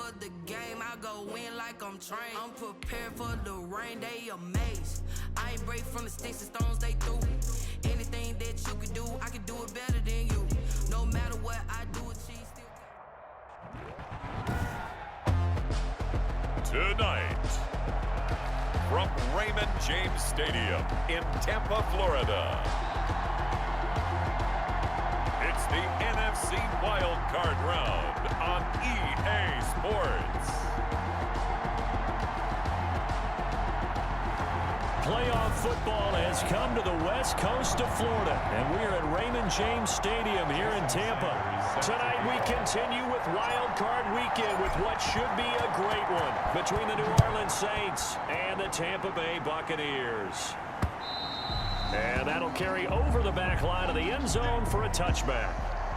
for the game, I go in like I'm trained. I'm prepared for the rain, they amazed. I ain't break from the sticks and stones they threw. Anything that you can do, I can do it better than you. No matter what I do, achieve still. Tonight, from Raymond James Stadium in Tampa, Florida, it's the NFC Wild Card Round on EA Sports. Playoff football has come to the west coast of Florida, and we are at Raymond James Stadium here in Tampa. Tonight we continue with Wild Card Weekend with what should be a great one between the New Orleans Saints and the Tampa Bay Buccaneers. And that'll carry over the back line of the end zone for a touchback.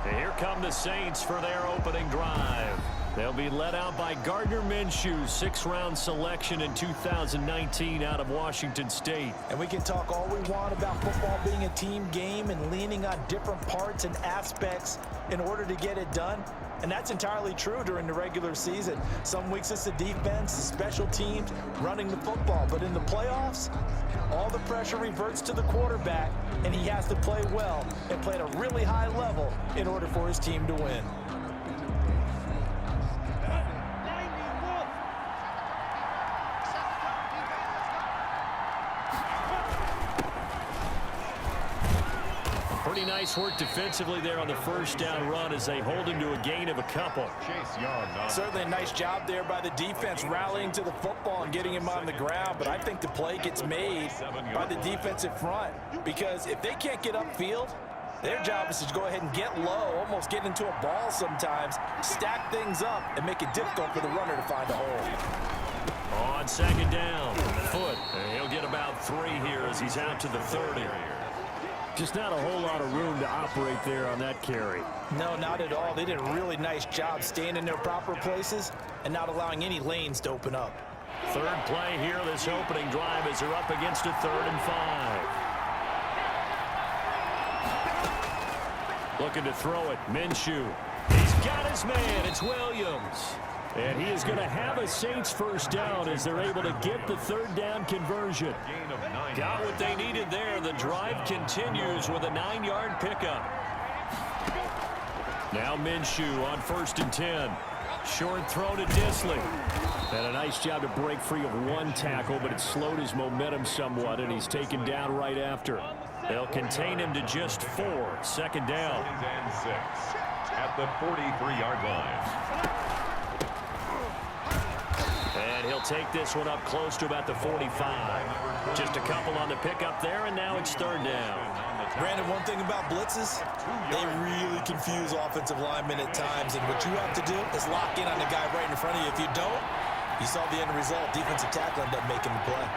And here come the Saints for their opening drive. They'll be led out by Gardner Minshew, sixth-round selection in 2019 out of Washington State. And we can talk all we want about football being a team game and leaning on different parts and aspects in order to get it done. And that's entirely true during the regular season. Some weeks it's the defense, the special teams, running the football. But in the playoffs, all the pressure reverts to the quarterback, and he has to play well and play at a really high level in order for his team to win. Pretty nice work defensively there on the first down run as they hold him to a gain of a couple. Certainly a nice job there by the defense rallying to the football and getting him on the ground, but I think the play gets made by the defensive front because if they can't get upfield, their job is to go ahead and get low, almost get into a ball sometimes, stack things up, and make it difficult for the runner to find a hole. On second down, Foot, and he'll get about 3 here as he's out to the 30. Just not a whole lot of room to operate there on that carry. No, not at all. They did a really nice job staying in their proper places and not allowing any lanes to open up. Third play here, this opening drive as they're up against a 3rd and 5. Looking to throw it, Minshew. He's got his man, it's Williams. And he is going to have a Saints first down as they're able to get the 3rd down conversion. Got what they needed there. The drive continues with a 9-yard pickup. Now Minshew on 1st and 10. Short throw to Disley. And a nice job to break free of 1 tackle, but it slowed his momentum somewhat, and he's taken down right after. They'll contain him to just 4. Second down. 6 at the 43-yard line. And he'll take this one up close to about the 45. Just a couple on the pickup there, and now it's 3rd down. Brandon, one thing about blitzes, they really confuse offensive linemen at times, and what you have to do is lock in on the guy right in front of you. If you don't, you saw the end result. Defensive tackle ended up making the play.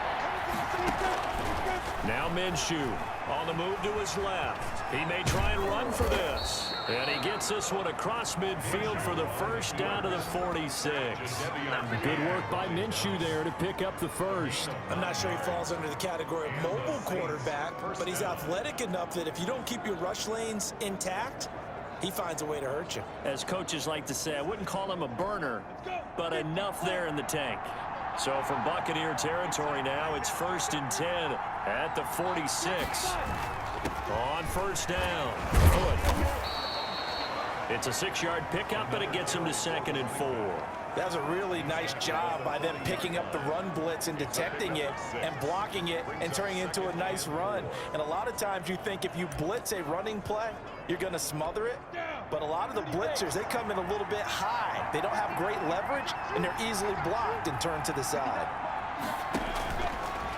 Now Minshew on the move to his left. He may try and run for this. And he gets this one across midfield for the first down to the 46. Good work by Minshew there to pick up the first. I'm not sure he falls under the category of mobile quarterback, but he's athletic enough that if you don't keep your rush lanes intact, he finds a way to hurt you. As coaches like to say, I wouldn't call him a burner, but enough there in the tank. So from Buccaneer territory now, it's 1st and 10 at the 46. On first down. Foot. It's a 6-yard pickup, but it gets him to 2nd and 4. That was a really nice job by them picking up the run blitz and detecting it and blocking it and turning it into a nice run. And a lot of times you think if you blitz a running play, you're going to smother it. But a lot of the blitzers, they come in a little bit high. They don't have great leverage, and they're easily blocked and turned to the side.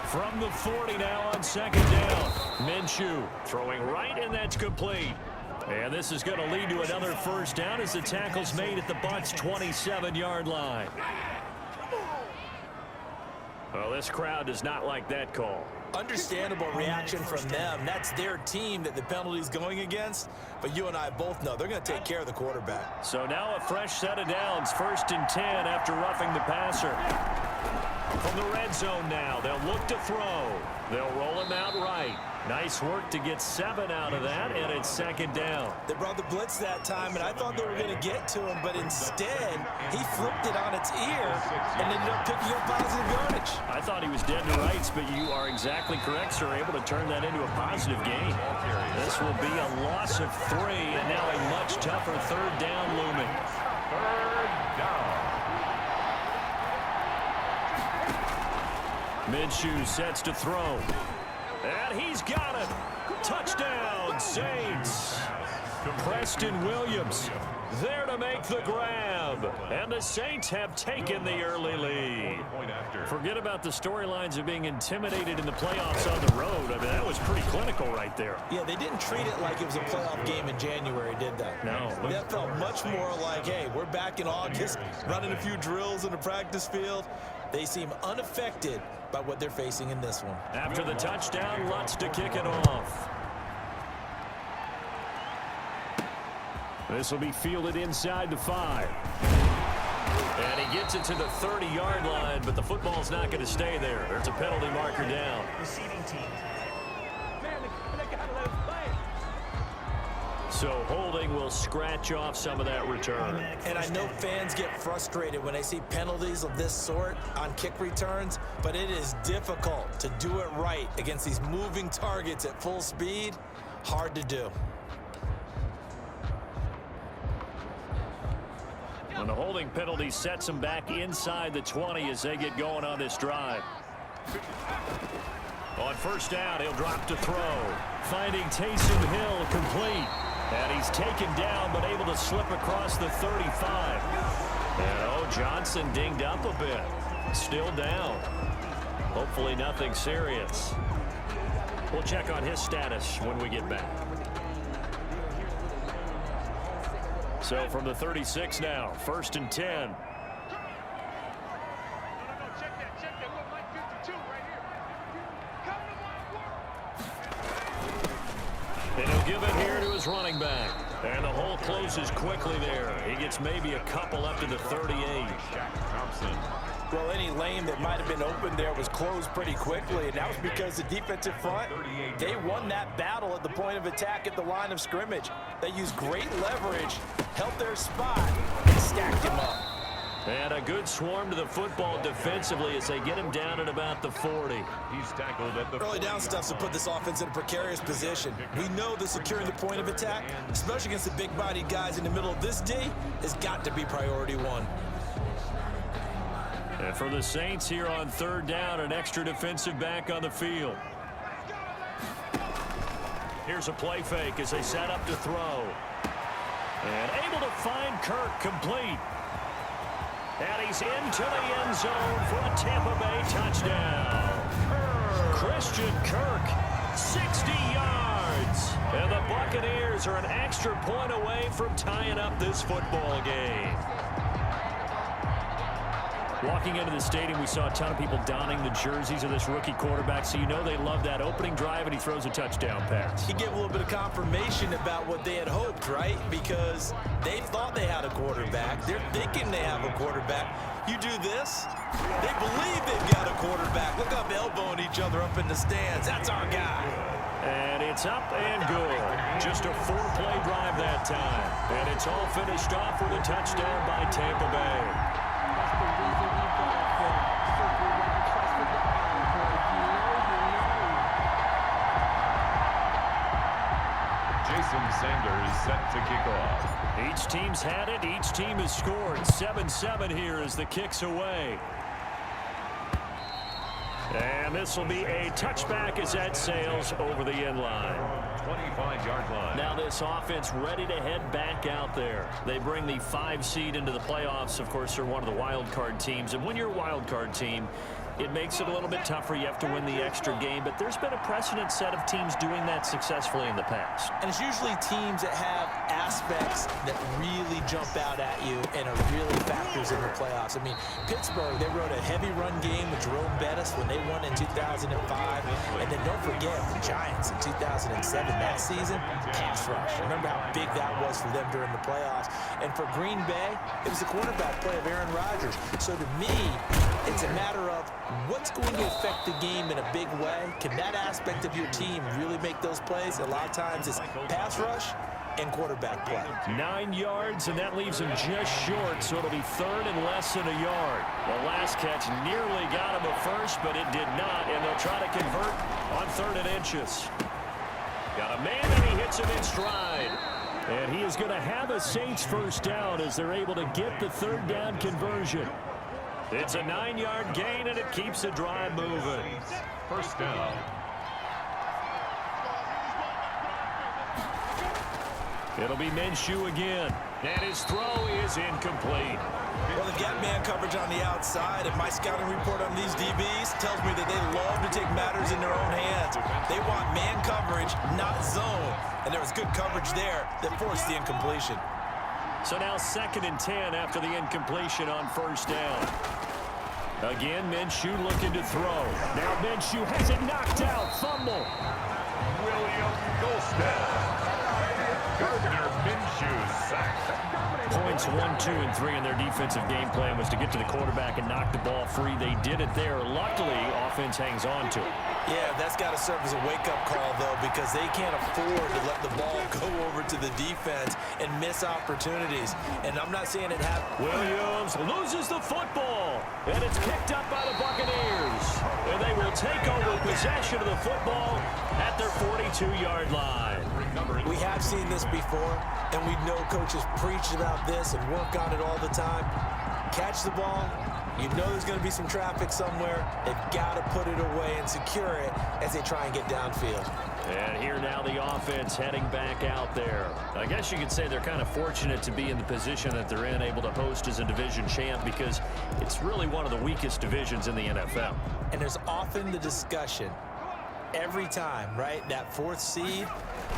From the 40 now on 2nd down. Minshew throwing right, and that's complete. And this is going to lead to another first down as the tackle's made at the Bucs' 27-yard line. Well, this crowd does not like that call. Understandable reaction from them. That's their team that the penalty's going against. But you and I both know they're going to take care of the quarterback. So now a fresh set of downs. 1st and 10 after roughing the passer. From the red zone now, they'll look to throw. They'll roll him out right. Nice work to get 7 out of that, and it's second down. They brought the blitz that time, and I thought they were going to get to him, but instead, he flipped it on its ear and ended up picking up positive yardage. I thought he was dead to rights, but you are exactly correct, sir. Able to turn that into a positive gain. This will be a loss of 3, and now a much tougher third down looming. Third down. Minshew sets to throw. And he's got it. Touchdown, Saints. Preston Williams there to make the grab. And the Saints have taken the early lead. Forget about the storylines of being intimidated in the playoffs on the road. I mean, that was pretty clinical right there. Yeah, they didn't treat it like it was a playoff game in January, did they? No. That felt much more like, hey, we're back in August, running a few drills in the practice field. They seem unaffected by what they're facing in this one. After the touchdown, Lutz to kick it off. This will be fielded inside the 5. And he gets it to the 30-yard line, but the football's not going to stay there. There's a penalty marker down. Receiving team. So holding will scratch off some of that return. And I know fans get frustrated when they see penalties of this sort on kick returns, but it is difficult to do it right against these moving targets at full speed. Hard to do. And the holding penalty sets them back inside the 20 as they get going on this drive. On first down, he'll drop to throw. Finding Taysom Hill complete. And he's taken down, but able to slip across the 35. And, Johnson dinged up a bit. Still down. Hopefully nothing serious. We'll check on his status when we get back. So from the 36 now, 1st and 10. And he'll give it here to his running back. And the hole closes quickly there. He gets maybe a couple up to the 38. Well, any lane that might have been open there was closed pretty quickly, and that was because the defensive front, they won that battle at the point of attack at the line of scrimmage. They used great leverage, held their spot, and stacked him up. And a good swarm to the football defensively as they get him down at about the 40. He's tackled at the Early down stuff to put this offense in a precarious position. We know that securing the point of attack, especially against the big-bodied guys in the middle of this D, has got to be priority 1. And for the Saints here on 3rd down, an extra defensive back on the field. Here's a play fake as they set up to throw. And able to find Kirk complete. And he's into the end zone for a Tampa Bay touchdown. Christian Kirk, 60 yards. And the Buccaneers are an extra point away from tying up this football game. Walking into the stadium, we saw a ton of people donning the jerseys of this rookie quarterback, so you know they love that opening drive, and he throws a touchdown pass. He gave a little bit of confirmation about what they had hoped, right? Because they thought they had a quarterback. They're thinking they have a quarterback. You do this, they believe they've got a quarterback. Look up, elbowing each other up in the stands. That's our guy. And it's up and good. Just a 4-play drive that time. And it's all finished off with a touchdown by Tampa Bay. Sanders set to kick off. Each team's had it. Each team has scored. 7-7 here as the kick's away. And this will be a touchback as that sails over the end line. 25-yard line. Now this offense ready to head back out there. They bring the 5 seed into the playoffs. Of course, they're one of the wild card teams. And when you're a wild card team, it makes it a little bit tougher. You have to win the extra game, but there's been a precedent set of teams doing that successfully in the past. And it's usually teams that have aspects that really jump out at you and are really factors in the playoffs. I mean, Pittsburgh, they rode a heavy run game with Jerome Bettis when they won in 2005. And then don't forget the Giants in 2007, that season, pass rush. Remember how big that was for them during the playoffs. And for Green Bay, it was the quarterback play of Aaron Rodgers. So to me, it's a matter of what's going to affect the game in a big way. Can that aspect of your team really make those plays? A lot of times it's pass rush and quarterback play. 9 yards, and that leaves him just short, so it'll be third and less than a yard. The last catch nearly got him a first, but it did not, and they'll try to convert on 3rd and inches. Got a man, and he hits him in stride. And he is going to have a Saints first down as they're able to get the 3rd down conversion. It's a 9-yard gain, and it keeps the drive moving. First down. It'll be Minshew again, and his throw is incomplete. Well, they've got man coverage on the outside, and my scouting report on these DBs tells me that they love to take matters in their own hands. They want man coverage, not zone, and there was good coverage there that forced the incompletion. So now 2nd and 10 after the incompletion on first down. Again, Minshew looking to throw. Now Minshew has it knocked out. Fumble. William Gholston. Gardner Minshew sacked. Points 1, 2, and 3 in their defensive game plan was to get to the quarterback and knock the ball free. They did it there. Luckily, offense hangs on to it. Yeah, that's got to serve as a wake-up call, though, because they can't afford to let the ball go over to the defense and miss opportunities. And I'm not saying it happened. Williams loses the football, and it's picked up by the Buccaneers. And they will take over possession of the football at their 42-yard line. We have seen this before, and we know coaches preach about this and work on it all the time. Catch the ball. You know there's going to be some traffic somewhere. They've got to put it away and secure it as they try and get downfield. And here now the offense heading back out there. I guess you could say they're kind of fortunate to be in the position that they're in, able to host as a division champ, because it's really one of the weakest divisions in the NFL. And there's often the discussion every time, right? That 4th seed,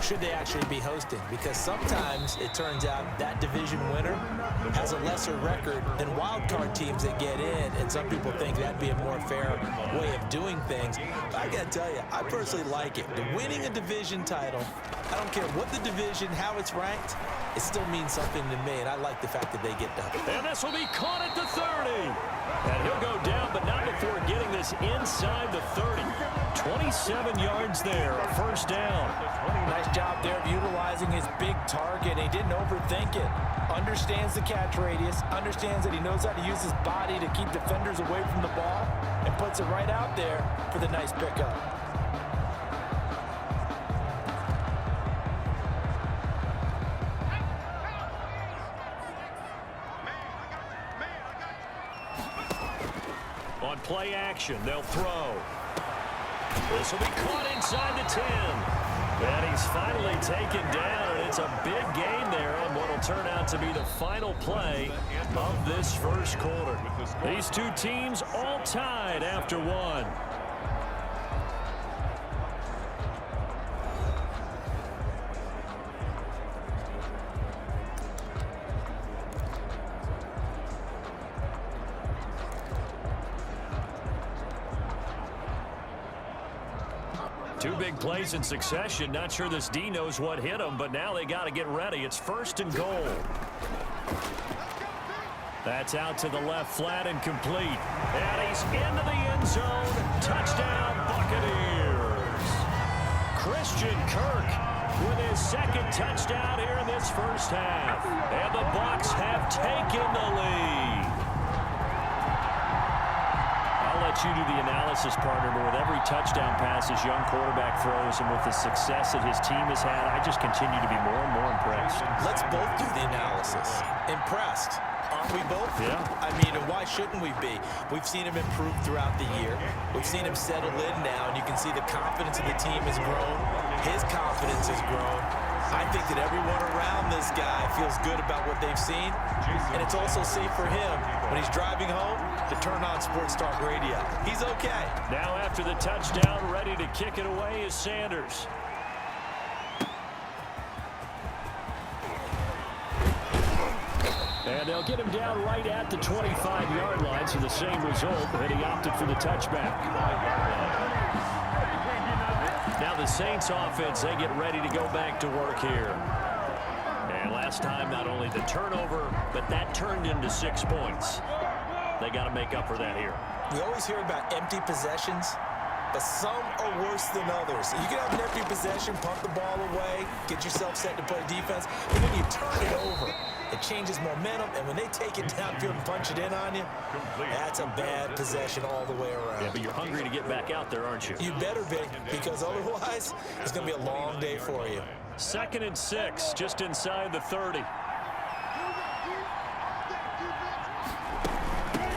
should they actually be hosting? Because sometimes it turns out that division winner has a lesser record than wild card teams that get in, and some people think that'd be a more fair way of doing things. But I gotta tell you, I personally like it. The winning a division title, I don't care what the division, how it's ranked, it still means something to me, and I like the fact that they get done. And this will be caught at the 30. And he'll go down, but not before getting this inside the 30. 27 yards there, a first down. Nice job there of utilizing his big target. He didn't overthink it. Understands the catch radius, understands that he knows how to use his body to keep defenders away from the ball, and puts it right out there for the nice pickup. On play action, they'll throw. This will be caught inside the 10. And he's finally taken down, and it's a big gain there on what will turn out to be the final play of this first quarter. These two teams all tied after one. Two big plays in succession. Not sure this D knows what hit him, but now they got to get ready. It's 1st and goal. That's out to the left, flat and complete. And he's into the end zone. Touchdown, Buccaneers. Christian Kirk with his 2nd touchdown here in this first half. And the Bucs have taken the lead. You do the analysis, partner, but with every touchdown pass this young quarterback throws and with the success that his team has had, I just continue to be more and more impressed. Let's both do the analysis. Impressed. Aren't we both? Yeah. I mean, and why shouldn't we be? We've seen him improve throughout the year. We've seen him settle in now, and you can see the confidence of the team has grown. His confidence has grown. I think that everyone around this guy feels good about what they've seen, and it's also safe for him when he's driving home to turn on Sports Talk Radio. He's okay. Now after the touchdown, ready to kick it away is Sanders. And they'll get him down right at the 25-yard line, so the same result, but he opted for the touchback. Now the Saints offense, they get ready to go back to work here. And last time, not only the turnover, but that turned into 6 points. They got to make up for that here. We always hear about empty possessions, but some are worse than others. You can have an empty possession, pump the ball away, get yourself set to play defense, but when you turn it over, it changes momentum, and when they take it downfield and punch it in on you, that's a bad possession all the way around. Yeah, but you're hungry to get back out there, aren't you? You better be, because otherwise, it's going to be a long day for you. 2nd and 6, just inside the 30.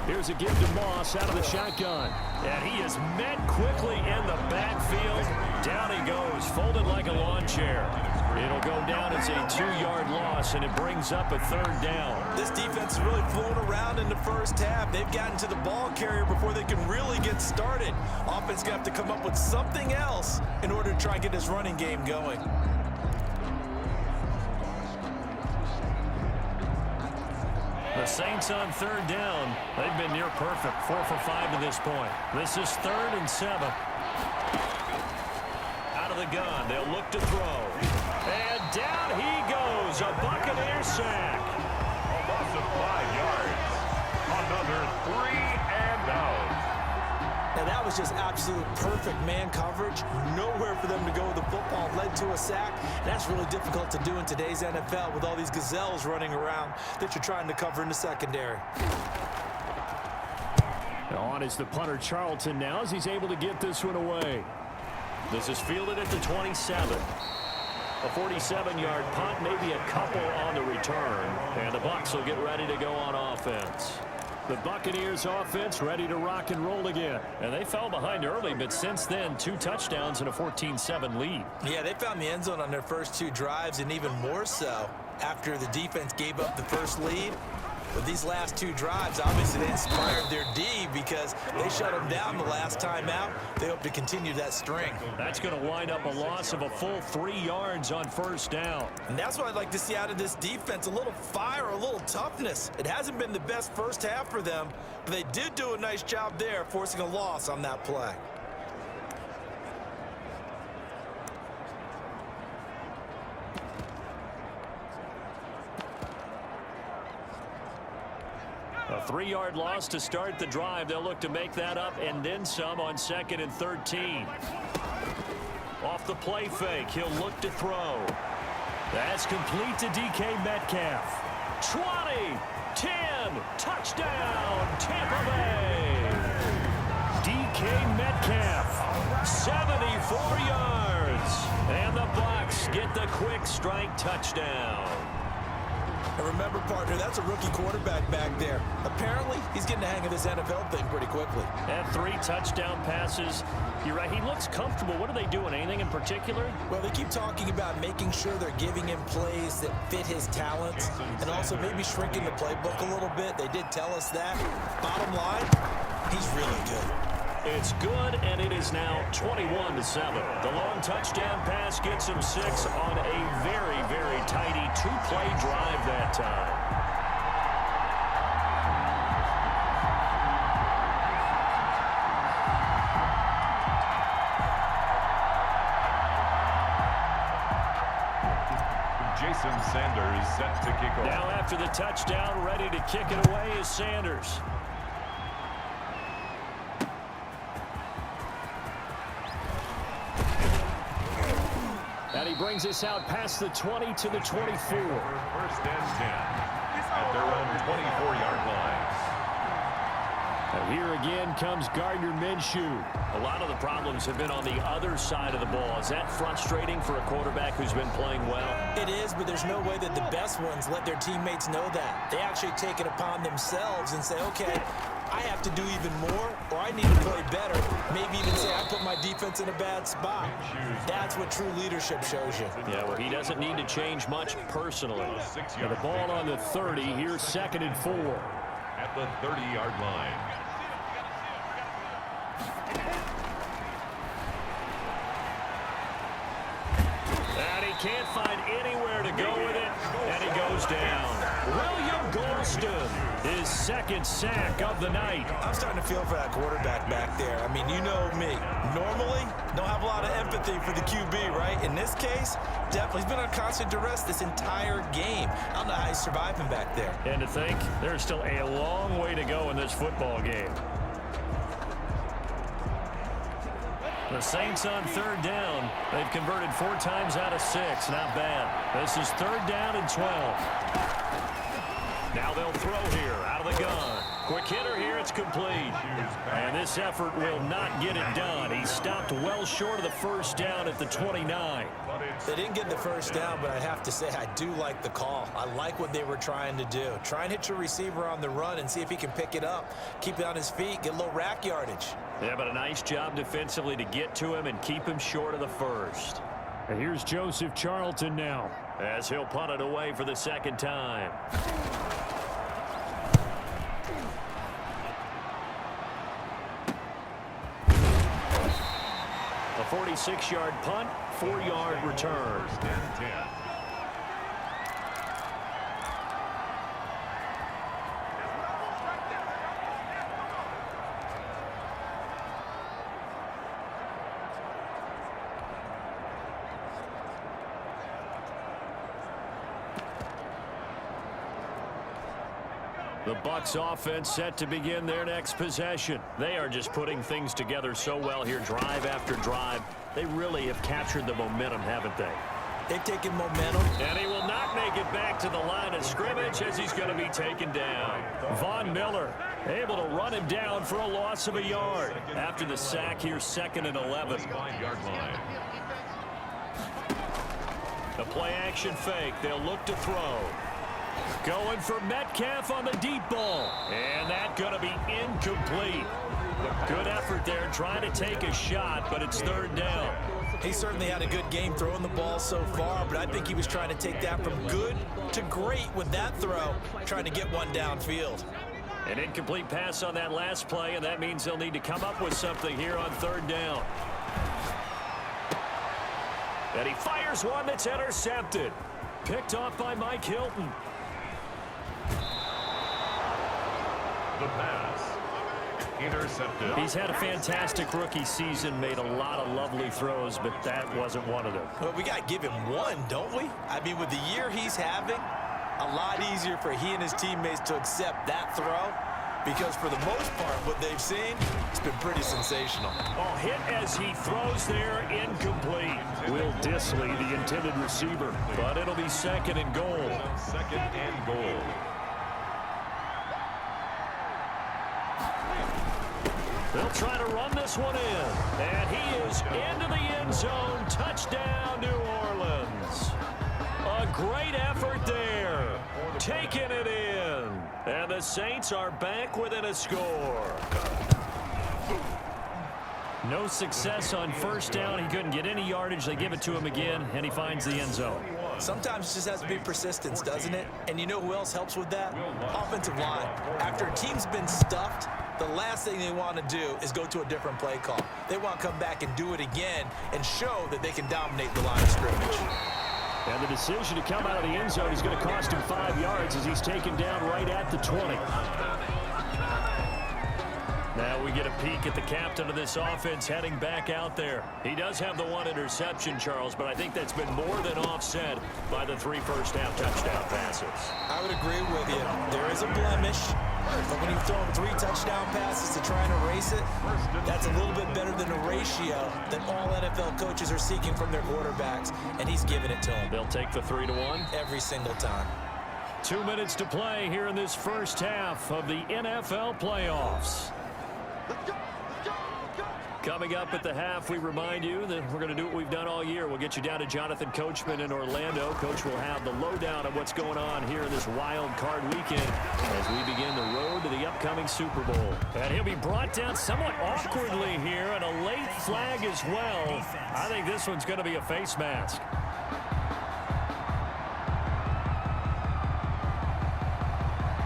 Here's a give to Moss out of the shotgun. And he is met quickly in the backfield. Down he goes, folded like a lawn chair. It'll go down as a 2-yard loss, and it brings up a 3rd down. This defense is really flown around in the first half. They've gotten to the ball carrier before they can really get started. Offense going to have to come up with something else in order to try and get this running game going. The Saints on 3rd down. They've been near perfect, 4 for 5 to this point. This is 3rd and 7. Out of the gun, they'll look to throw. And down he goes, a Buccaneer sack. A loss of 5 yards. Another 3 and out. Now that was just absolute perfect man coverage. Nowhere for them to go with the football. Led to a sack. That's really difficult to do in today's NFL with all these gazelles running around that you're trying to cover in the secondary. On is the punter Charlton now as he's able to get this one away. This is fielded at the 27. A 47-yard punt, maybe a couple on the return. And the Bucs will get ready to go on offense. The Buccaneers offense ready to rock and roll again. And they fell behind early, but since then, 2 touchdowns and a 14-7 lead. Yeah, they found the end zone on their first 2 drives, and even more so after the defense gave up the first lead. But these last 2 drives, obviously, they inspired their D because they shut them down the last time out. They hope to continue that string. That's going to wind up a loss of a full 3 yards on 1st down. And that's what I'd like to see out of this defense, a little fire, a little toughness. It hasn't been the best first half for them, but they did do a nice job there, forcing a loss on that play. A 3-yard loss to start the drive. They'll look to make that up and then some on 2nd and 13. Off the play fake, he'll look to throw. That's complete to DK Metcalf. 20, 10, touchdown, Tampa Bay. DK Metcalf, 74 yards. And the Bucs get the quick strike touchdown. And remember, partner, that's a rookie quarterback back there. Apparently, he's getting the hang of this NFL thing pretty quickly. And 3 touchdown passes. You're right, he looks comfortable. What are they doing? Anything in particular? Well, they keep talking about making sure they're giving him plays that fit his talents and also maybe shrinking the playbook a little bit. They did tell us that. Bottom line, he's really good. It's good, and it is now 21-7. The long touchdown pass gets him 6 on a very, very tidy 2-play drive that time. Jason Sanders set to kick off. Now after the touchdown, ready to kick it away is Sanders. And he brings us out past the 20 to the 24. 1st and 10 at their own 24-yard line. And here again comes Gardner Minshew. A lot of the problems have been on the other side of the ball. Is that frustrating for a quarterback who's been playing well? It is, but there's no way that the best ones let their teammates know that. They actually take it upon themselves and say, okay, I have to do even more, or I need to play better. Maybe even say I put my defense in a bad spot. That's what true leadership shows you. Yeah, well, he doesn't need to change much personally. And the ball on the 30. Here's 2nd and 4. At the 30-yard line. And he can't find anywhere to go with it, and he goes down. William Golston, his 2nd sack of the night. I'm starting to feel for that quarterback back there. I mean, you know me. Normally, don't have a lot of empathy for the QB, right? In this case, definitely. He's been on constant duress this entire game. I don't know how he's surviving back there. And to think, there's still a long way to go in this football game. The Saints on 3rd down. They've converted 4 times out of 6. Not bad. This is 3rd down and 12. Now they'll throw here out of the gun. Quick hitter here. It's complete. And this effort will not get it done. He stopped well short of the 1st down at the 29. They didn't get the 1st down, but I have to say I do like the call. I like what they were trying to do. Try and hit your receiver on the run and see if he can pick it up. Keep it on his feet. Get a little rack yardage. Yeah, but a nice job defensively to get to him and keep him short of the 1st. And here's Joseph Charlton now, as he'll punt it away for the 2nd time. A 46-yard punt, 4-yard return. 1st and 10. The Bucs offense set to begin their next possession. They are just putting things together so well here, drive after drive. They really have captured the momentum, haven't they? They've taken momentum. And he will not make it back to the line of scrimmage as he's going to be taken down. Von Miller able to run him down for a loss of a yard. After the sack, here's 2nd and 11. 5-yard line. The play action fake. They'll look to throw. Going for Metcalf on the deep ball. And that's going to be incomplete. Good effort there trying to take a shot, but it's 3rd down. He certainly had a good game throwing the ball so far, but I think he was trying to take that from good to great with that throw, trying to get one downfield. An incomplete pass on that last play, and that means they'll need to come up with something here on 3rd down. And he fires one that's intercepted. Picked off by Mike Hilton. The pass. Intercepted. He's had a fantastic rookie season, made a lot of lovely throws, but that wasn't one of them. Well, we got to give him one, don't we? I mean, with the year he's having, a lot easier for he and his teammates to accept that throw, because for the most part, what they've seen, it's been pretty sensational. Oh, hit as he throws there, incomplete. Will Disley, the intended receiver, but it'll be 2nd and goal. 2nd and goal. They'll try to run this one in. And he is into the end zone. Touchdown, New Orleans. A great effort there. Taking it in. And the Saints are back within a score. No success on 1st down. He couldn't get any yardage. They give it to him again, and he finds the end zone. Sometimes it just has to be persistence, doesn't it? And you know who else helps with that? Offensive line. After a team's been stuffed, the last thing they want to do is go to a different play call. They want to come back and do it again and show that they can dominate the line of scrimmage. And the decision to come out of the end zone is going to cost him 5 yards as he's taken down right at the 20. Now we get a peek at the captain of this offense heading back out there. He does have the 1 interception, Charles, but I think that's been more than offset by the 3 first-half touchdown passes. I would agree with you. There is a blemish, but when you throw him 3 touchdown passes to try and erase it, that's a little bit better than a ratio that all NFL coaches are seeking from their quarterbacks, and he's giving it to them. They'll take the 3-1 every single time. 2 minutes to play here in this first half of the NFL playoffs. Coming up at the half, we remind you that we're going to do what we've done all year. We'll get you down to Jonathan Coachman in Orlando. Coach will have the lowdown of what's going on here this wild card weekend as we begin the road to the upcoming Super Bowl. And he'll be brought down somewhat awkwardly here, and a late flag as well. I think this one's going to be a face mask.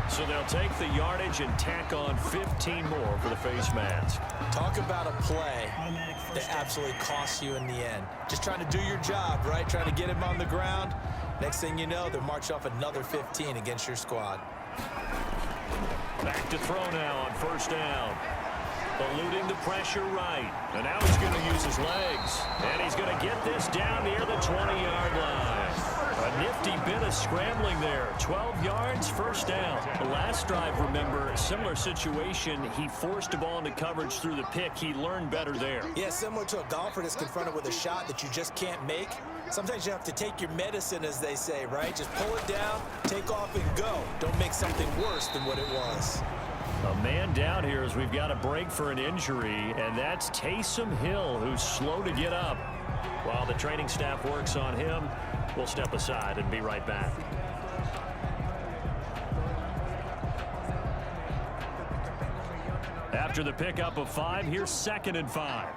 So they'll take the yardage and tack on 15 more for the face mask. Talk about a play that absolutely costs you in the end. Just trying to do your job, right? Trying to get him on the ground. Next thing you know, they'll march off another 15 against your squad. Back to throw now on first down. Eluding the pressure right. And now he's going to use his legs. And he's going to get this down near the 20-yard line. A nifty bit of scrambling there. 12 yards, first down. The last drive, remember, similar situation. He forced the ball into coverage through the pick. He learned better there. Yeah, similar to a golfer that's confronted with a shot that you just can't make. Sometimes you have to take your medicine, as they say, right? Just pull it down, take off, and go. Don't make something worse than what it was. A man down here as we've got a break for an injury, and that's Taysom Hill, who's slow to get up. While the training staff works on him, we'll step aside and be right back. After the pickup of 5, here's 2nd and 5.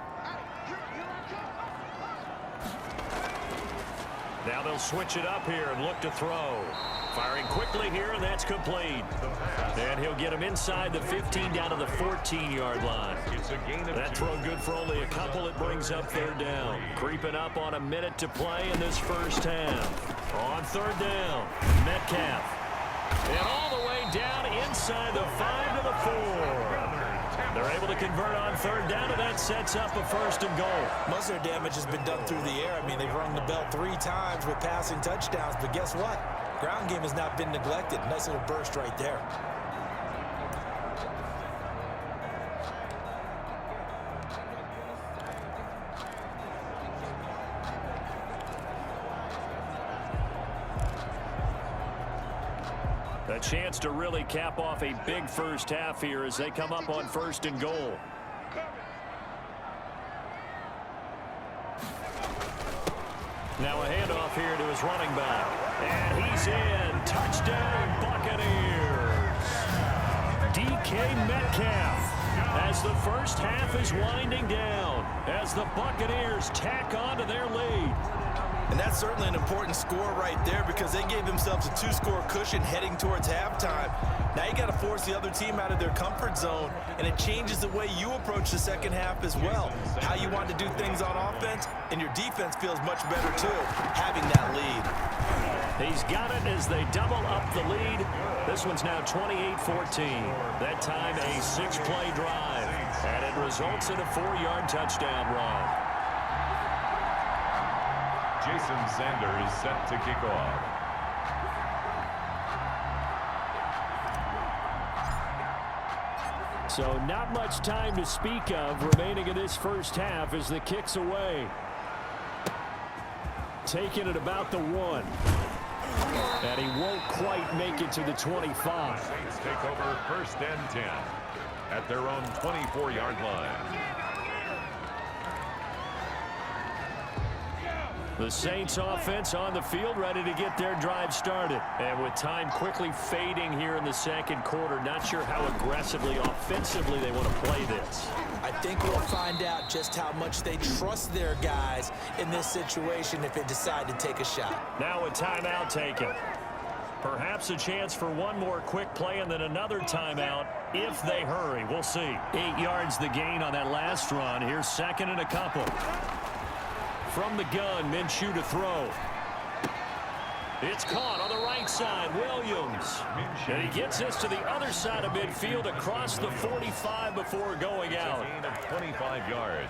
Now they'll switch it up here and look to throw. Firing quickly here, and that's complete. And he'll get him inside the 15 down to the 14-yard line. That throw good for only a couple. It brings up 3rd down. Creeping up on a minute to play in this first half. On 3rd down, Metcalf. And all the way down inside the 5 to the 4. They're able to convert on 3rd down, and that sets up a 1st and goal. Most of their damage has been done through the air. I mean, they've rung the bell 3 times with passing touchdowns, but guess what? Ground game has not been neglected. Nice little burst right there. A chance to really cap off a big first half here as they come up on 1st and goal. Now a handoff here to his running back. And he's in. Touchdown, Buccaneers. DK Metcalf as the first half is winding down as the Buccaneers tack on to their lead. And that's certainly an important score right there because they gave themselves a 2-score cushion heading towards halftime. Now you got to force the other team out of their comfort zone, and it changes the way you approach the second half as well. How you want to do things on offense, and your defense feels much better too, having that lead. He's got it as they double up the lead. This one's now 28-14. That time a 6-play drive, and it results in a 4-yard touchdown run. Jason Sanders set to kick off. So not much time to speak of remaining in this first half as the kick's away. Taking it about the 1. And he won't quite make it to the 25. Saints take over 1st and 10 at their own 24-yard line. The Saints offense on the field ready to get their drive started. And with time quickly fading here in the second quarter, not sure how aggressively, offensively they want to play this. I think we'll find out just how much they trust their guys in this situation if they decide to take a shot. Now a timeout taken. Perhaps a chance for one more quick play and then another timeout if they hurry. We'll see. 8 yards the gain on that last run. Here's 2nd and a couple. From the gun, Minshew to throw. It's caught on the right side, Williams. And he gets this to the other side of midfield across the 45 before going out. Gain of 25 yards.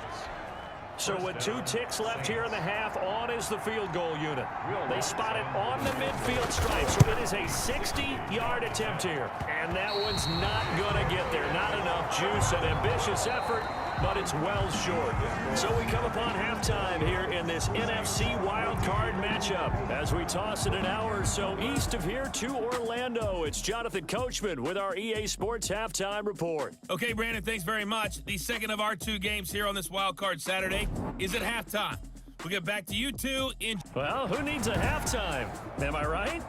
So with 2 ticks left here in the half, on is the field goal unit. They spot it on the midfield stripe, so it is a 60-yard attempt here. And that one's not going to get there. Not enough juice, an ambitious effort, but it's well short. So we come upon halftime here in this NFC wildcard matchup. As we toss it an hour or so east of here to Orlando, it's Jonathan Coachman with our EA Sports Halftime Report. Okay, Brandon, thanks very much. The second of our two games here on this wildcard Saturday is at halftime. We'll get back to you two in... Well, who needs a halftime? Am I right?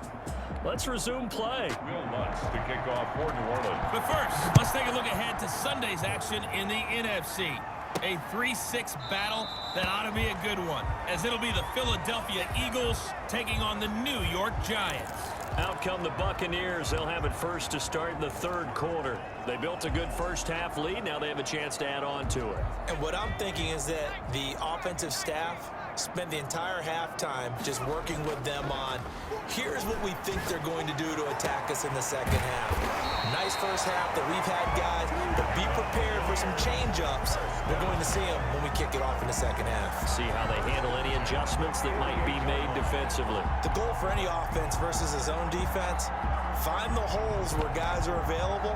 Let's resume play. Will Lutz to kick off for New Orleans. But first, let's take a look ahead to Sunday's action in the NFC. A 3-6 battle that ought to be a good one, as it'll be the Philadelphia Eagles taking on the New York Giants. Out come the Buccaneers. They'll have it first to start in the third quarter. They built a good first-half lead. Now they have a chance to add on to it. And what I'm thinking is that the offensive staff spent the entire halftime just working with them on, here's what we think they're going to do to attack us in the second half. Nice first half that we've had, guys, but be prepared for some change-ups. We're going to see them when we kick it off in the second half. See how they handle any adjustments that might be made defensively. The goal for any offense versus his own defense, find the holes where guys are available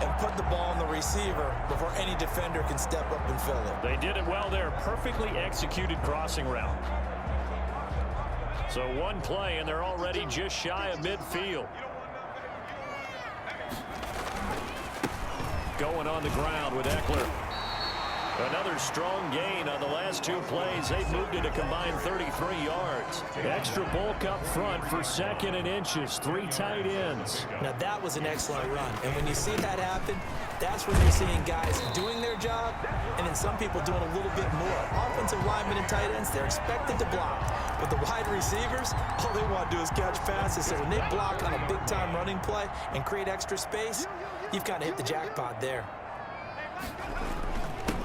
and put the ball on the receiver before any defender can step up and fill it. They did it well there. Perfectly executed crossing route. So one play, and they're already just shy of midfield. Going on the ground with Eckler. Another strong gain on the last two plays. They've moved it a combined 33 yards. Extra bulk up front for second and inches. 3 tight ends. Now that was an excellent run. And when you see that happen, that's when you're seeing guys doing their job and then some people doing a little bit more. Offensive linemen and tight ends, they're expected to block. But the wide receivers, all they want to do is catch passes. So when they block on a big-time running play and create extra space, you've kind of hit the jackpot there.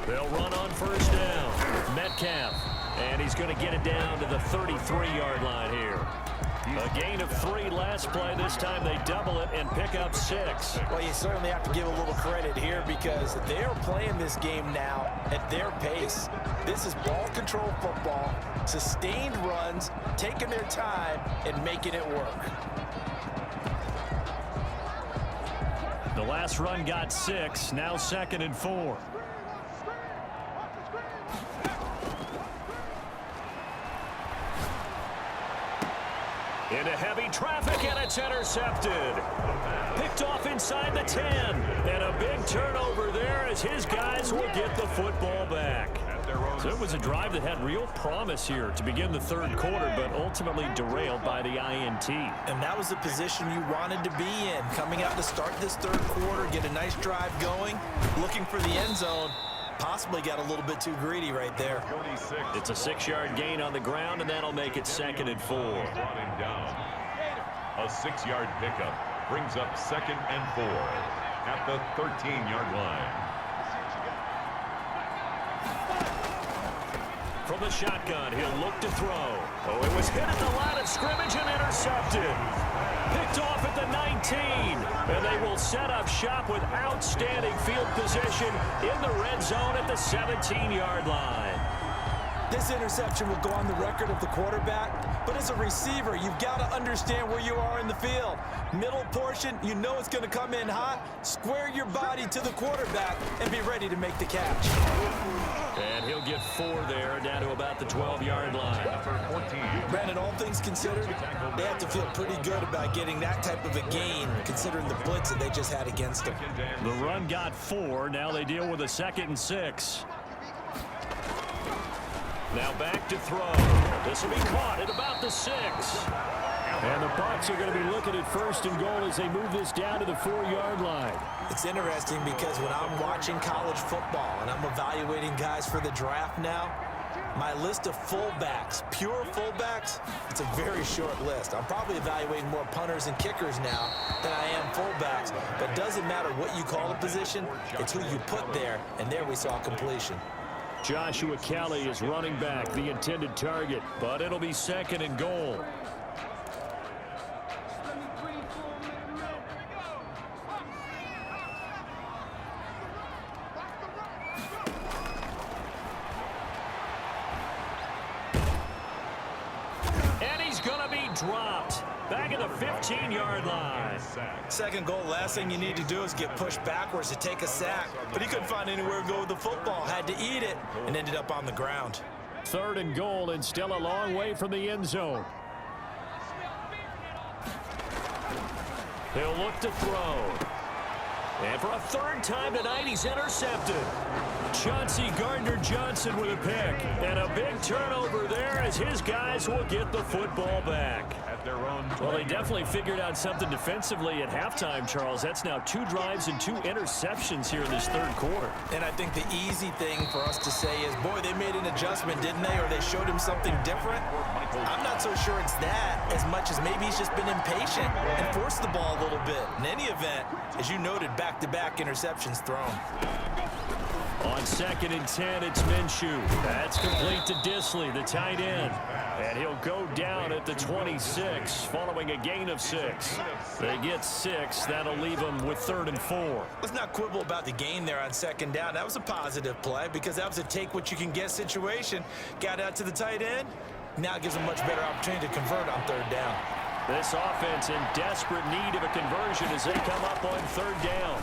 They'll run on first down. Metcalf. And he's going to get it down to the 33-yard line here. A gain of 3 last play. This time they double it and pick up 6. Well, you certainly have to give a little credit here because they're playing this game now at their pace. This is ball control football, sustained runs, taking their time and making it work. The last run got 6. Now 2nd and 4. Into heavy traffic, and it's intercepted. Picked off inside the 10. And a big turnover there as his guys will get the football back. So it was a drive that had real promise here to begin the third quarter, but ultimately derailed by the INT. And that was the position you wanted to be in. Coming out to start this third quarter, get a nice drive going, looking for the end zone. Possibly got a little bit too greedy right there. It's a 6-yard gain on the ground, and that'll make it 2nd and 4. A 6-yard pickup brings up 2nd and 4 at the 13-yard line. From the shotgun, he'll look to throw. Oh, it was hit at the line of scrimmage and intercepted. Picked off at the 19. And they will set up shop with outstanding field position in the red zone at the 17-yard line. This interception will go on the record of the quarterback, but as a receiver, you've got to understand where you are in the field. Middle portion, you know it's going to come in hot. Square your body to the quarterback and be ready to make the catch. And he'll get 4 there, down to about the 12-yard line. Brandon, all things considered, they have to feel pretty good about getting that type of a gain, considering the blitz that they just had against them. The run got 4. Now they deal with a 2nd and 6. Now back to throw. This will be caught at about the 6. And the Bucs are going to be looking at 1st and goal as they move this down to the 4-yard line. It's interesting because when I'm watching college football and I'm evaluating guys for the draft now, my list of fullbacks, pure fullbacks, it's a very short list. I'm probably evaluating more punters and kickers now than I am fullbacks. But it doesn't matter what you call a position, it's who you put there, and there we saw completion. Joshua Kelly is running back, the intended target, but it'll be 2nd and goal. And he's going to be dropped. back at the 15-yard line. Second goal, last thing you need to do is get pushed backwards to take a sack. But he couldn't find anywhere to go with the football. Had to eat it and ended up on the ground. 3rd and goal and still a long way from the end zone. He'll look to throw. And for a 3rd time tonight, he's intercepted. Chauncey Gardner-Johnson with a pick. And a big turnover there as his guys will get the football back. Well, they definitely figured out something defensively at halftime, Charles. That's now 2 drives and 2 interceptions here in this 3rd quarter. And I think the easy thing for us to say is, boy, they made an adjustment, didn't they? Or they showed him something different. I'm not so sure it's that as much as maybe he's just been impatient and forced the ball a little bit. In any event, as you noted, back-to-back interceptions thrown. On 2nd and 10, it's Minshew. That's complete to Disley, the tight end. And he'll go down at the 26 following a gain of 6. They get 6. That'll leave them with 3rd and 4. Let's not quibble about the gain there on 2nd down. That was a positive play because that was a take-what-you-can-get situation. Got out to the tight end. Now gives them much better opportunity to convert on 3rd down. This offense in desperate need of a conversion as they come up on 3rd down.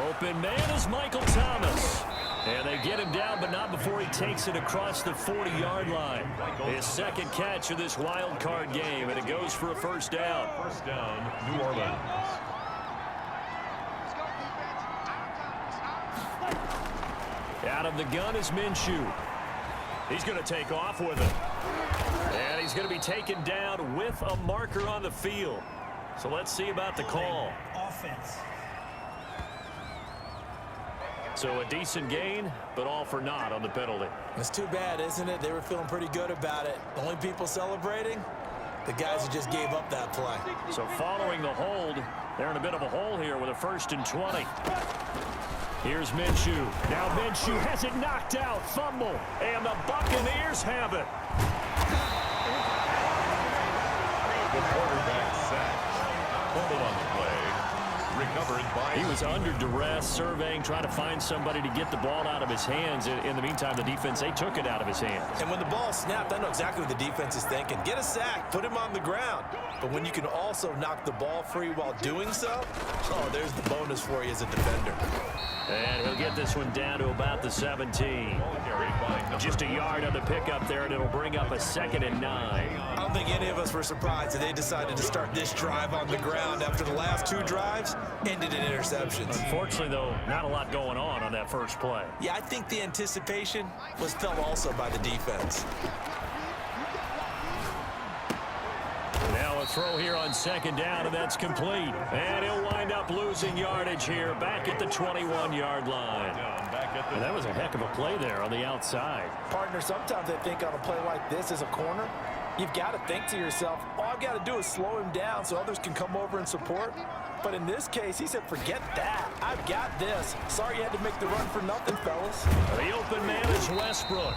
Open man is Michael Thomas. And they get him down, but not before he takes it across the 40-yard line. His 2nd catch of this wild card game, and it goes for a 1st down. 1st down, New Orleans. Out of the gun is Minshew. He's going to take off with it. And he's going to be taken down with a marker on the field. So let's see about the call. Offense. So a decent gain, but all for naught on the penalty. It's too bad, isn't it? They were feeling pretty good about it. The only people celebrating, the guys who just gave up that play. So following the hold, they're in a bit of a hole here with a 1st and 20. Here's Minshew. Now Minshew has it knocked out. Fumble. And the Buccaneers have it. The quarterback sacked. Fumble on the play. Recovered by... He was under duress, surveying, trying to find somebody to get the ball out of his hands. In the meantime, the defense, they took it out of his hands. And when the ball snapped, I know exactly what the defense is thinking. Get a sack, put him on the ground. But when you can also knock the ball free while doing so, oh, there's the bonus for you as a defender. And he'll get this one down to about the 17. Just a yard on the pickup there, and it'll bring up a 2nd and 9. I don't think any of us were surprised that they decided to start this drive on the ground after the last 2 drives ended in interceptions. Unfortunately, though, not a lot going on that first play. Yeah, I think the anticipation was felt also by the defense. Now a throw here on 2nd down, and that's complete. And he'll wind up losing yardage here back at the 21-yard line. And that was a heck of a play there on the outside. Partner, sometimes I think on a play like this as a corner, you've got to think to yourself, all I've got to do is slow him down so others can come over and support. But in this case, he said, forget that. I've got this. Sorry you had to make the run for nothing, fellas. The open man is Westbrook.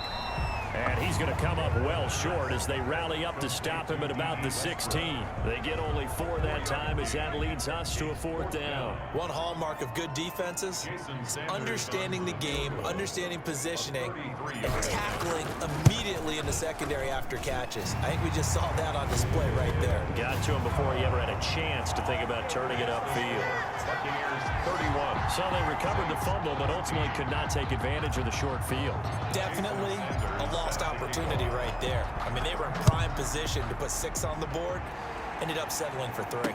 And he's going to come up well short as they rally up to stop him at about the 16. They get only 4 that time as that leads us to a 4th down. One hallmark of good defenses is understanding the game, understanding positioning, and tackling immediately in the secondary after catches. I think we just saw that on display right there. Got to him before he ever had a chance to think about turning it upfield. Buccaneers 31. So they recovered the fumble, but ultimately could not take advantage of the short field. Definitely a lost opportunity right there. I mean, they were in prime position to put 6 on the board, ended up settling for 3.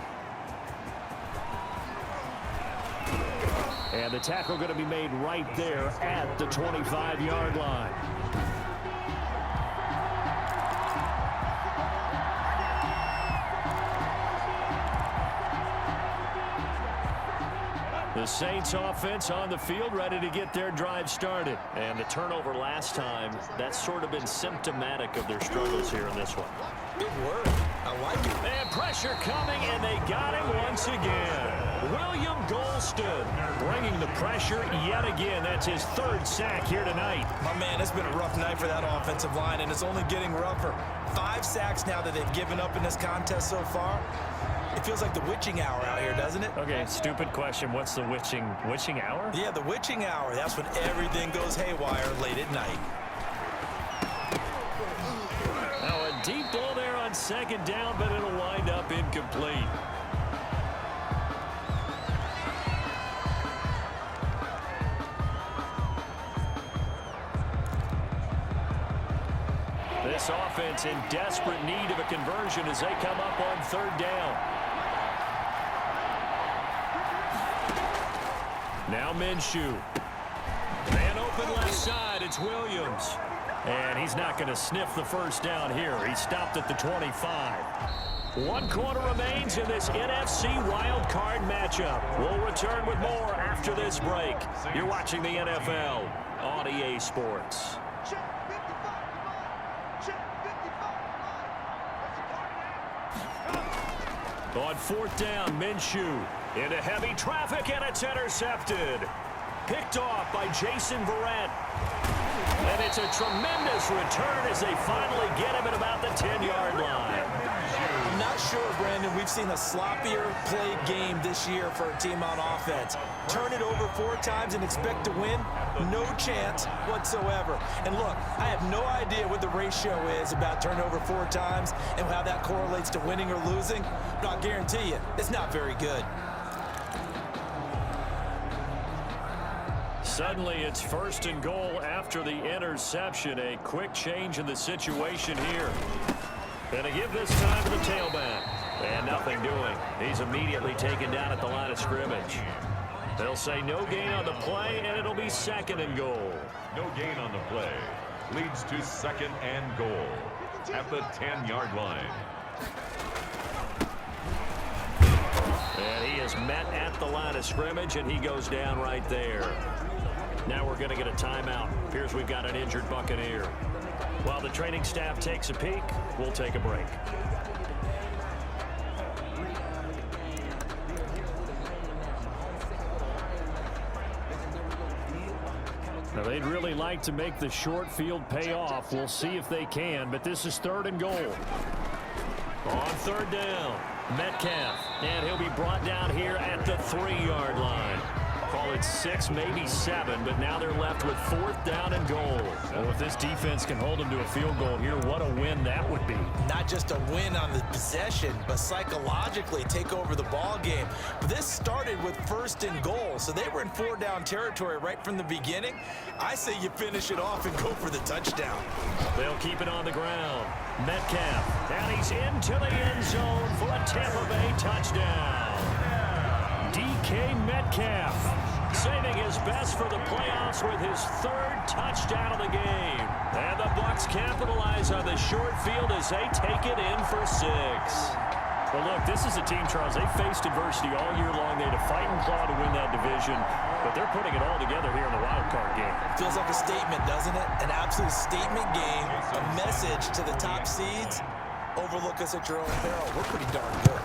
And the tackle going to be made right there at the 25-yard line. The Saints offense on the field, ready to get their drive started. And the turnover last time, that's sort of been symptomatic of their struggles here in this one. Big word. I like it. And pressure coming, and they got him once again. William Golston bringing the pressure yet again. That's his 3rd sack here tonight. My man, it's been a rough night for that offensive line, and it's only getting rougher. 5 sacks now that they've given up in this contest so far. It feels like the witching hour out here, doesn't it? Okay, stupid question. What's the witching hour? Yeah, the witching hour. That's when everything goes haywire late at night. Now a deep ball there on second down, but it'll wind up incomplete. This offense in desperate need of a conversion as they come up on third down. Now Minshew. Man open left side. It's Williams. And he's not going to sniff the first down here. He stopped at the 25. 1 quarter remains in this NFC wild card matchup. We'll return with more after this break. You're watching the NFL on EA Sports. On fourth down, Minshew into heavy traffic, and it's intercepted. Picked off by Jason Verrett. And it's a tremendous return as they finally get him at about the 10-yard line. I'm not sure, Brandon, we've seen a sloppier played game this year for a team on offense. Turn it over 4 times and expect to win? No chance whatsoever. And look, I have no idea what the ratio is about turnover 4 times and how that correlates to winning or losing, but I'll guarantee you, it's not very good. Suddenly, it's first and goal after the interception. A quick change in the situation here. Gonna give this time to the tailback. And nothing doing. He's immediately taken down at the line of scrimmage. They'll say no gain on the play, and it'll be second and goal. No gain on the play. Leads to second and goal at the 10-yard line. And he is met at the line of scrimmage, and he goes down right there. Now we're going to get a timeout. Appears we've got an injured Buccaneer. While the training staff takes a peek, we'll take a break. Now they'd really like to make the short field pay off. We'll see if they can, but this is third and goal. On third down, Metcalf, and he'll be brought down here at the 3-yard line. Call it 6, maybe 7, but now they're left with 4th down and goal. Well, if this defense can hold them to a field goal here, what a win that would be. Not just a win on the possession, but psychologically take over the ball game. But this started with 1st and goal, so they were in 4-down territory right from the beginning. I say you finish it off and go for the touchdown. They'll keep it on the ground. Metcalf, and he's into the end zone for a Tampa Bay touchdown. DK Metcalf saving his best for the playoffs with his 3rd touchdown of the game. And the Bucs capitalize on the short field as they take it in for 6. Well, look, this is a team, Charles, they faced adversity all year long. They had to fight and claw to win that division, but they're putting it all together here in the wild card game. Feels like a statement, doesn't it? An absolute statement game, a message to the top seeds. Overlook us at your own peril. We're pretty darn good.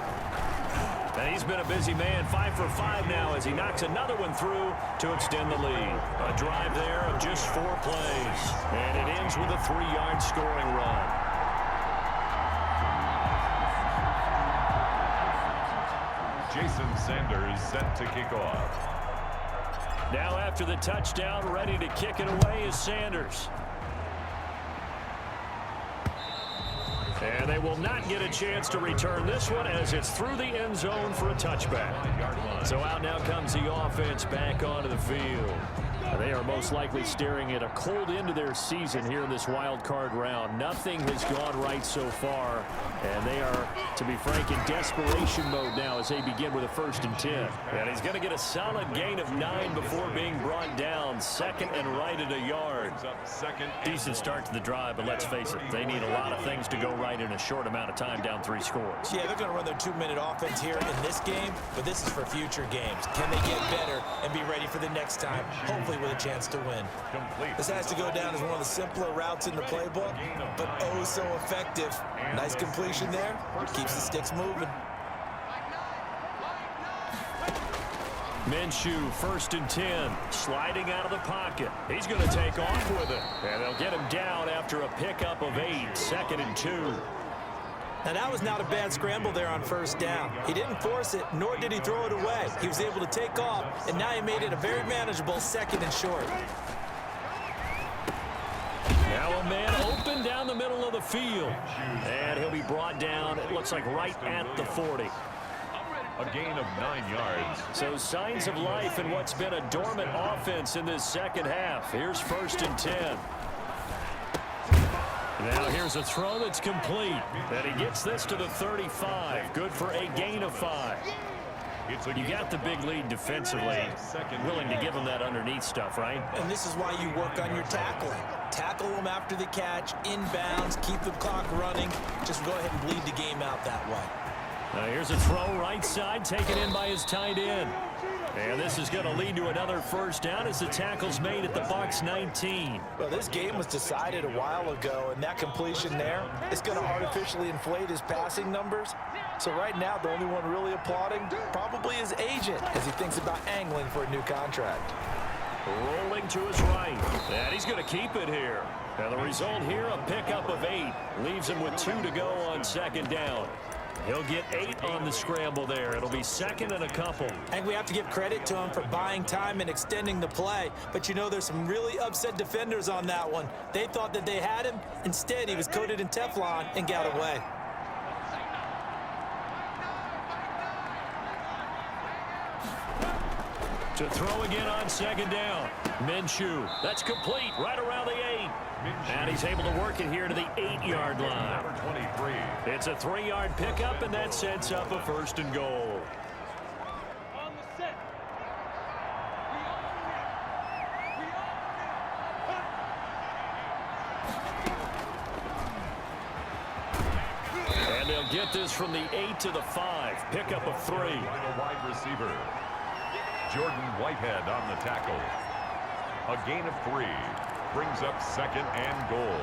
And he's been a busy man, 5 for 5 now as he knocks another one through to extend the lead. A drive there of just 4 plays. And it ends with a 3-yard scoring run. Jason Sanders set to kick off. Now after the touchdown, ready to kick it away is Sanders. And they will not get a chance to return this one as it's through the end zone for a touchback. So out now comes the offense back onto the field. They are most likely staring at a cold end to their season here in this wild card round. Nothing has gone right so far, and they are, to be frank, in desperation mode now as they begin with a 1st and 10. And he's going to get a solid gain of 9 before being brought down. 2nd and right at a yard. Decent start to the drive, but let's face it, they need a lot of things to go right in a short amount of time, down 3 scores. Yeah, they're going to run their 2-minute offense here in this game, but this is for future games. Can they get better and be ready for the next time? Hopefully with a chance to win. This has to go down as one of the simpler routes in the playbook, but oh so effective. Nice completion there. Keeps the sticks moving. Minshew, 1st and 10, sliding out of the pocket. He's going to take off with it, and they'll get him down after a pickup of 8, 2nd and 2. Now, that was not a bad scramble there on 1st down. He didn't force it, nor did he throw it away. He was able to take off, and now he made it a very manageable 2nd and short. Now a man open down the middle of the field. And he'll be brought down, it looks like right at the 40. A gain of 9 yards. So signs of life in what's been a dormant offense in this second half. Here's 1st and 10. Now here's a throw that's complete. And he gets this to the 35. Good for a gain of 5. You got the big lead defensively. Willing to give them that underneath stuff, right? And this is why you work on your tackling. Tackle them after the catch, inbounds, keep the clock running. Just go ahead and bleed the game out that way. Now here's a throw right side, taken in by his tight end. And this is going to lead to another first down as the tackle's made at the Bucs 19. Well, this game was decided a while ago, and that completion there is going to artificially inflate his passing numbers. So right now, the only one really applauding probably his agent as he thinks about angling for a new contract. Rolling to his right. And he's going to keep it here. And the result here, a pickup of 8. Leaves him with 2 to go on 2nd down. He'll get 8 on the scramble there. It'll be 2nd and a couple. And we have to give credit to him for buying time and extending the play. But you know, there's some really upset defenders on that one. They thought that they had him. Instead, he was coated in Teflon and got away. To throw again on 2nd down. Minshew. That's complete right around the 8. And he's able to work it here to the 8-yard line. Number 23. It's a 3-yard pickup, and that sets up a 1st and goal. And they'll get this from the 8 to the 5. Pickup of 3. The wide receiver. Jordan Whitehead on the tackle. A gain of 3. Brings up 2nd and goal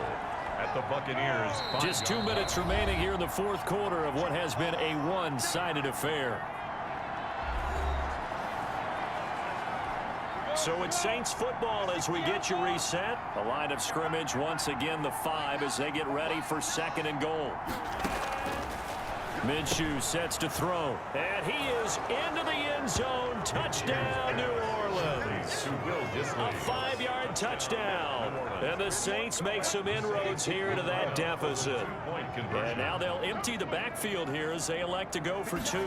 at the Buccaneers. Just 2 minutes remaining here in the 4th quarter of what has been a one-sided affair. So it's Saints football as we get you reset. The line of scrimmage once again the 5 as they get ready for 2nd and goal. Minshew sets to throw. And he is into the end zone. Touchdown, New Orleans. A 5-yard touchdown. And the Saints make some inroads here to that deficit. And now they'll empty the backfield here as they elect to go for 2.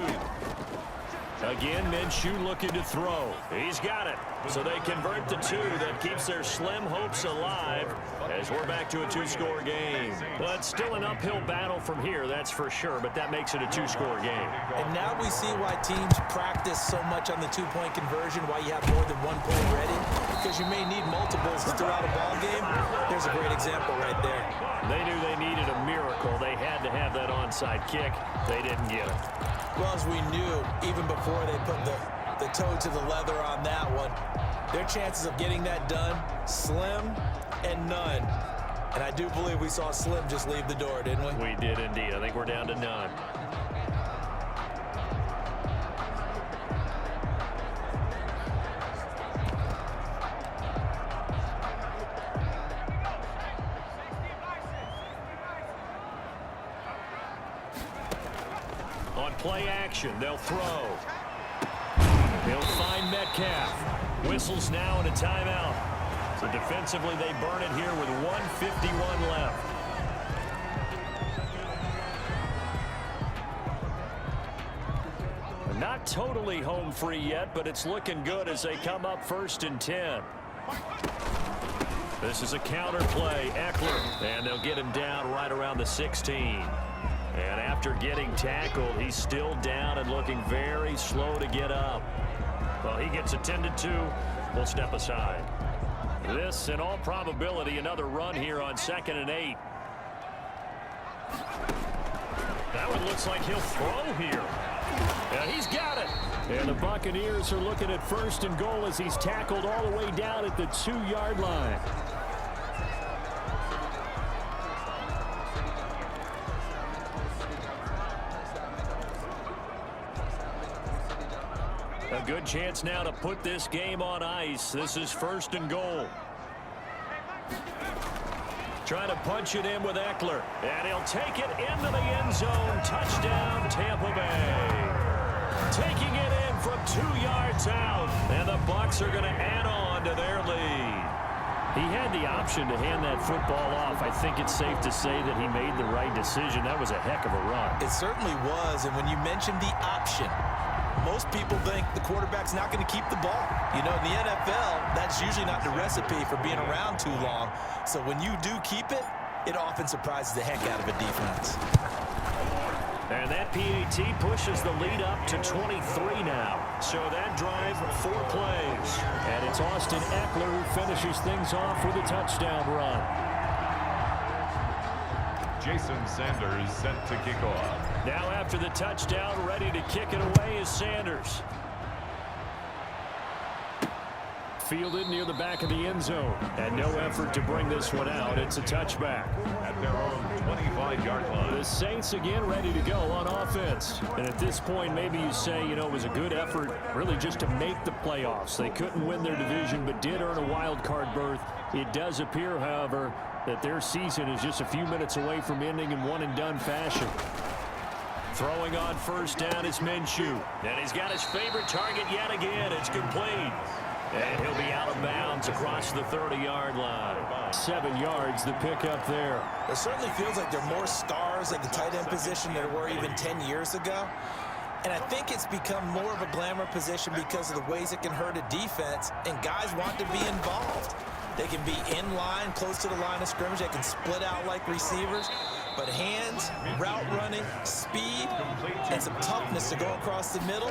Again, Minshew looking to throw. He's got it. So they convert the 2. That keeps their slim hopes alive as we're back to a 2-score game. But still an uphill battle from here, that's for sure. But that makes it a 2-score game. And now we see why teams practice so much on the 2-point conversion, why you have more than 1 point ready. Because you may need multiples throughout a ball game. There's a great example right there. They knew they needed a miracle. They had to have that onside kick. They didn't get it. Well, as we knew, even before they put the toe to the leather on that one, their chances of getting that done, slim and none. And I do believe we saw Slim just leave the door, didn't we? We did indeed. I think we're down to none. On play action, they'll throw. He'll find Metcalf. Whistles now and a timeout. So defensively, they burn it here with 1:51 left. Not totally home free yet, but it's looking good as they come up 1st and 10. This is a counter play. Eckler, and they'll get him down right around the 16. And after getting tackled, he's still down and looking very slow to get up. Well, he gets attended to. We'll step aside. This, in all probability, another run here on 2nd and 8. That one looks like he'll throw here. And he's got it. And the Buccaneers are looking at 1st and goal as he's tackled all the way down at the 2-yard line. A good chance now to put this game on ice. This is 1st and goal. Trying to punch it in with Eckler. And he'll take it into the end zone. Touchdown, Tampa Bay. Taking it in from 2 yards out. And the Bucs are going to add on to their lead. He had the option to hand that football off. I think it's safe to say that he made the right decision. That was a heck of a run. It certainly was, and when you mentioned the option, most people think the quarterback's not going to keep the ball. You know, in the NFL, that's usually not the recipe for being around too long. So when you do keep it, it often surprises the heck out of a defense. And that PAT pushes the lead up to 23 now. So that drive, 4 plays. And it's Austin Eckler who finishes things off with a touchdown run. Jason Sanders set to kick off. Now after the touchdown, ready to kick it away is Sanders. Fielded near the back of the end zone. And no effort to bring this one out. It's a touchback. At their own 25-yard line. The Saints again ready to go on offense. And at this point, maybe you say, you know, it was a good effort really just to make the playoffs. They couldn't win their division but did earn a wild card berth. It does appear, however, that their season is just a few minutes away from ending in one-and-done fashion. Throwing on first down is Minshew. And he's got his favorite target yet again. It's complete. And he'll be out of bounds across the 30-yard line. 7 yards the pickup there. It certainly feels like there are more stars at the tight end position than there were even 10 years ago. And I think it's become more of a glamour position because of the ways it can hurt a defense, and guys want to be involved. They can be in line, close to the line of scrimmage. They can split out like receivers. But hands, route running, speed, and some toughness to go across the middle,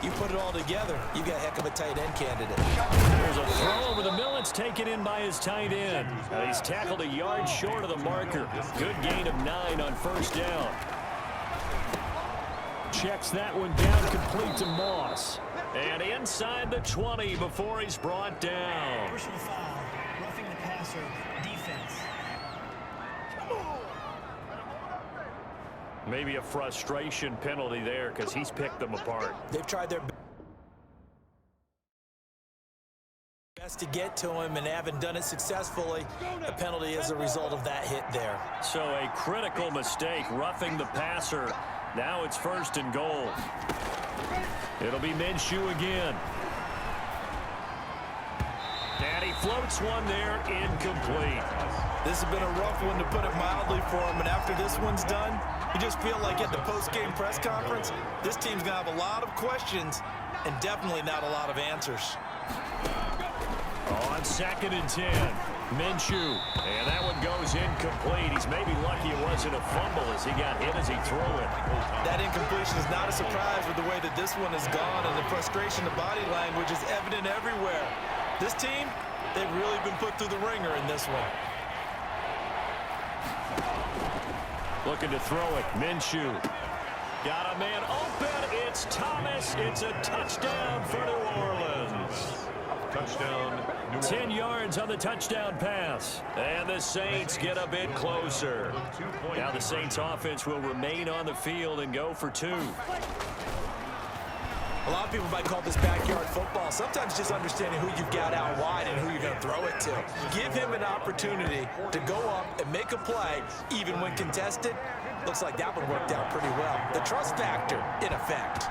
you put it all together, you got a heck of a tight end candidate. There's a throw over the middle. It's taken in by his tight end. He's tackled a yard short of the marker. Good gain of 9 on first down. Checks that one down, complete to Moss. And inside the 20 before he's brought down. Personal foul, roughing the passer, defense. Maybe a frustration penalty there because he's picked them apart. They've tried their best to get to him and haven't done it successfully. A penalty as a result of that hit there. So a critical mistake, roughing the passer. Now it's 1st and goal. It'll be Minshew again. And he floats one there, incomplete. This has been a rough one, to put it mildly, for him. And after this one's done, you just feel like at the post-game press conference, this team's going to have a lot of questions and definitely not a lot of answers. On 2nd and 10, Minshew. And that one goes incomplete. He's maybe lucky it wasn't a fumble as he got hit as he threw it. That incompletion is not a surprise with the way that this one has gone, and the frustration, the body language is evident everywhere. This team, they've really been put through the ringer in this one. Looking to throw it. Minshew. Got a man open. It's Thomas. It's a touchdown for New Orleans. Touchdown, New Orleans. 10 yards on the touchdown pass. And the Saints get a bit closer. Now the Saints offense will remain on the field and go for 2. A lot of people might call this backyard football. Sometimes just understanding who you've got out wide and who you're going to throw it to. Give him an opportunity to go up and make a play, even when contested. Looks like that one worked out pretty well. The trust factor, in effect.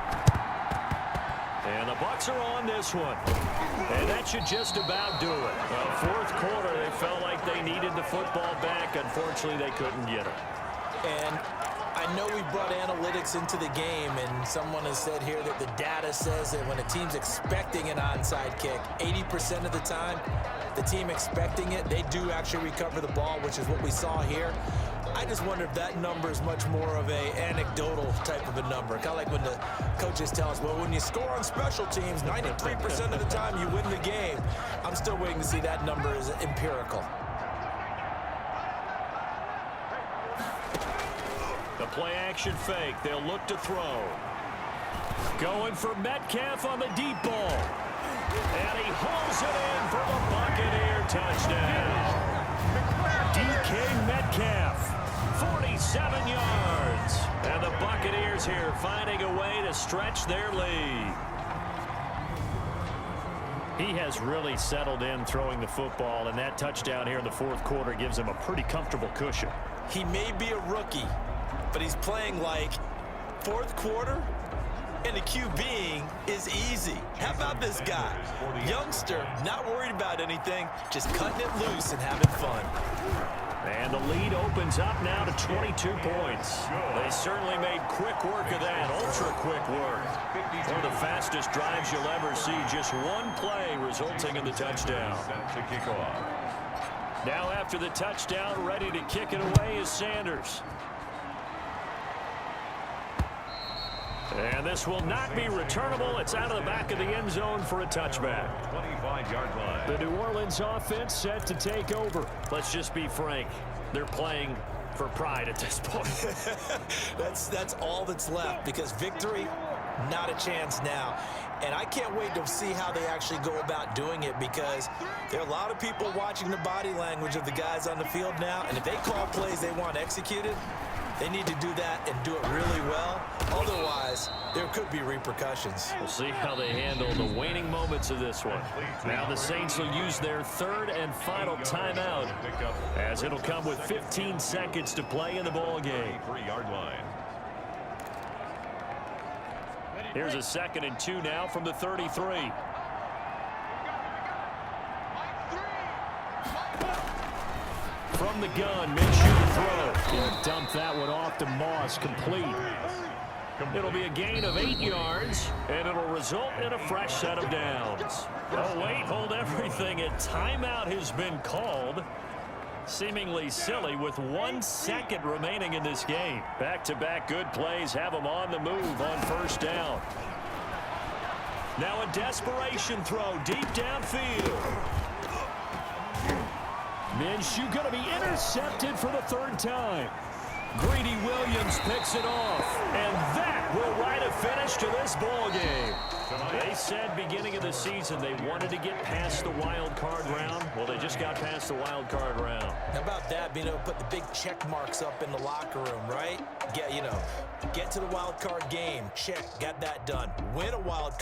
And the Bucs are on this one. And that should just about do it. Well, 4th quarter, they felt like they needed the football back. Unfortunately, they couldn't get it. And I know we brought analytics into the game, and someone has said here that the data says that when a team's expecting an onside kick, 80% of the time, the team expecting it, they do actually recover the ball, which is what we saw here. I just wonder if that number is much more of a anecdotal type of a number. Kind of like when the coaches tell us, well, when you score on special teams, 93% of the time you win the game. I'm still waiting to see that number is empirical. The play-action fake. They'll look to throw. Going for Metcalf on the deep ball. And he hauls it in for the Buccaneer touchdown. DK Metcalf, 47 yards. And the Buccaneers here finding a way to stretch their lead. He has really settled in throwing the football, and that touchdown here in the 4th quarter gives him a pretty comfortable cushion. He may be a rookie, but he's playing like 4th quarter. And the QBing is easy. How about this guy? Youngster, not worried about anything, just cutting it loose and having fun. And the lead opens up now to 22 points. They certainly made quick work of that, ultra-quick work. One of the fastest drives you'll ever see, just one play resulting in the touchdown. To kick off. Now after the touchdown, ready to kick it away is Sanders. And this will not be returnable. It's out of the back of the end zone for a touchback. 25-yard line. The New Orleans offense set to take over. Let's just be frank. They're playing for pride at this point. That's all that's left, because victory, not a chance now. And I can't wait to see how they actually go about doing it, because there are a lot of people watching the body language of the guys on the field now, and if they call plays they want executed, they need to do that and do it really well. Otherwise, there could be repercussions. We'll see how they handle the waning moments of this one. Now the Saints will use their third and final timeout, as it'll come with 15 seconds to play in the ball game. 3-yard line. Here's a 2nd and 2 now from the 33. From the gun, Minshew to throw. He'll dump that one off to Moss, complete. It'll be a gain of 8 yards, and it'll result in a fresh set of downs. Oh, wait, hold everything. A timeout has been called. Seemingly silly with 1 second remaining in this game. Back-to-back good plays have them on the move on first down. Now a desperation throw deep downfield. Minshew going to be intercepted for the 3rd time. Greedy Williams picks it off, and that will write a finish to this ball game. They said beginning of the season they wanted to get past the wild card round. Well, they just got past the wild card round. How about that, being able to put the big check marks up in the locker room, right? Get to the wild card game. Check, got that done. Win a wild